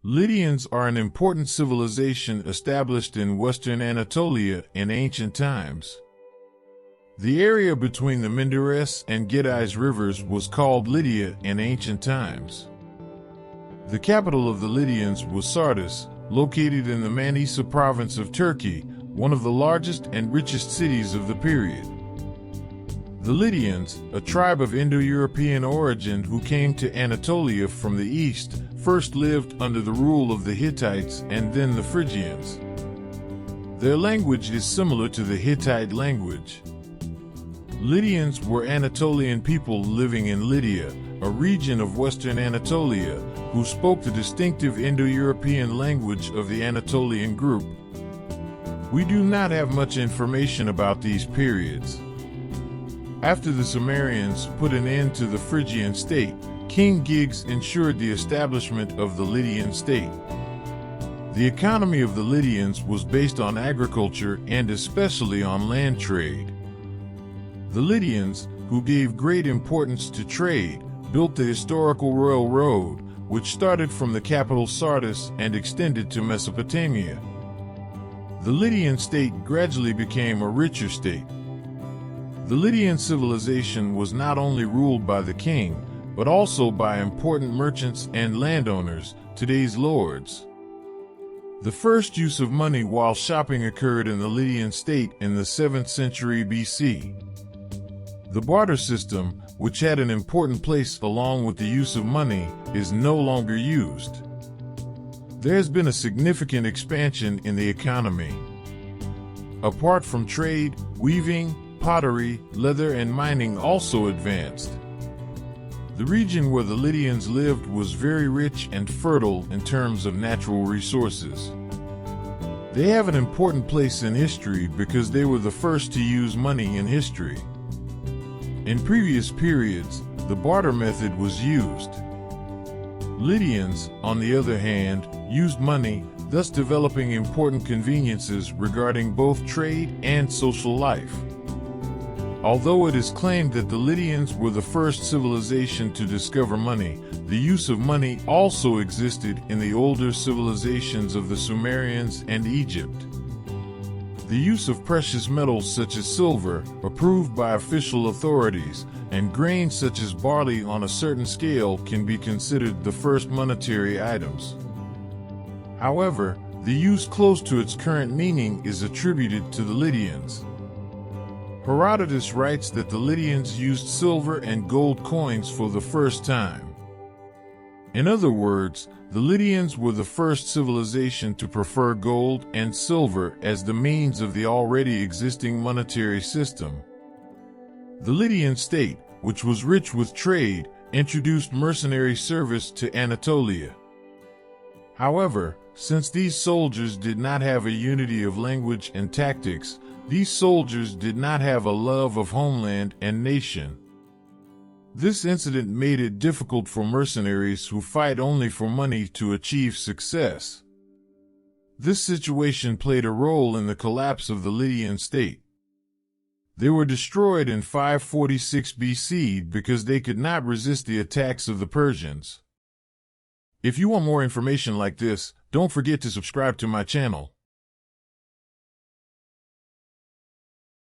Lydians are an important civilization established in western Anatolia in ancient times. The area between the Menderes and Gediz rivers was called Lydia in ancient times. The capital of the Lydians was Sardis, located in the Manisa province of Turkey, one of the largest and richest cities of the period. The Lydians, a tribe of Indo-European origin who came to Anatolia from the east, first lived under the rule of the Hittites and then the Phrygians. Their language is similar to the Hittite language. Lydians were Anatolian people living in Lydia, a region of western Anatolia, who spoke the distinctive Indo-European language of the Anatolian group. We do not have much information about these periods. After the Sumerians put an end to the Phrygian state, King Giggs ensured the establishment of the Lydian state. The economy of the Lydians was based on agriculture and especially on land trade. The Lydians, who gave great importance to trade, built the historical Royal Road, which started from the capital Sardis and extended to Mesopotamia. The Lydian state gradually became a richer state. The Lydian civilization was not only ruled by the king, but also by important merchants and landowners, today's lords. The first use of money while shopping occurred in the Lydian state in the 7th century BC. The barter system, which had an important place along with the use of money, is no longer used. There has been a significant expansion in the economy. Apart from trade, weaving, pottery, leather, and mining also advanced. The region where the Lydians lived was very rich and fertile in terms of natural resources. They have an important place in history because they were the first to use money in history. In previous periods, the barter method was used. Lydians, on the other hand, used money, thus developing important conveniences regarding both trade and social life. Although it is claimed that the Lydians were the first civilization to discover money, the use of money also existed in the older civilizations of the Sumerians and Egypt. The use of precious metals such as silver, approved by official authorities, and grains such as barley on a certain scale can be considered the first monetary items. However, the use close to its current meaning is attributed to the Lydians. Herodotus writes that the Lydians used silver and gold coins for the first time. In other words, the Lydians were the first civilization to prefer gold and silver as the means of the already existing monetary system. The Lydian state, which was rich with trade, introduced mercenary service to Anatolia. However, since these soldiers did not have a unity of language and tactics, these soldiers did not have a love of homeland and nation. This incident made it difficult for mercenaries who fight only for money to achieve success. This situation played a role in the collapse of the Lydian state. They were destroyed in 546 BC because they could not resist the attacks of the Persians. If you want more information like this, don't forget to subscribe to my channel.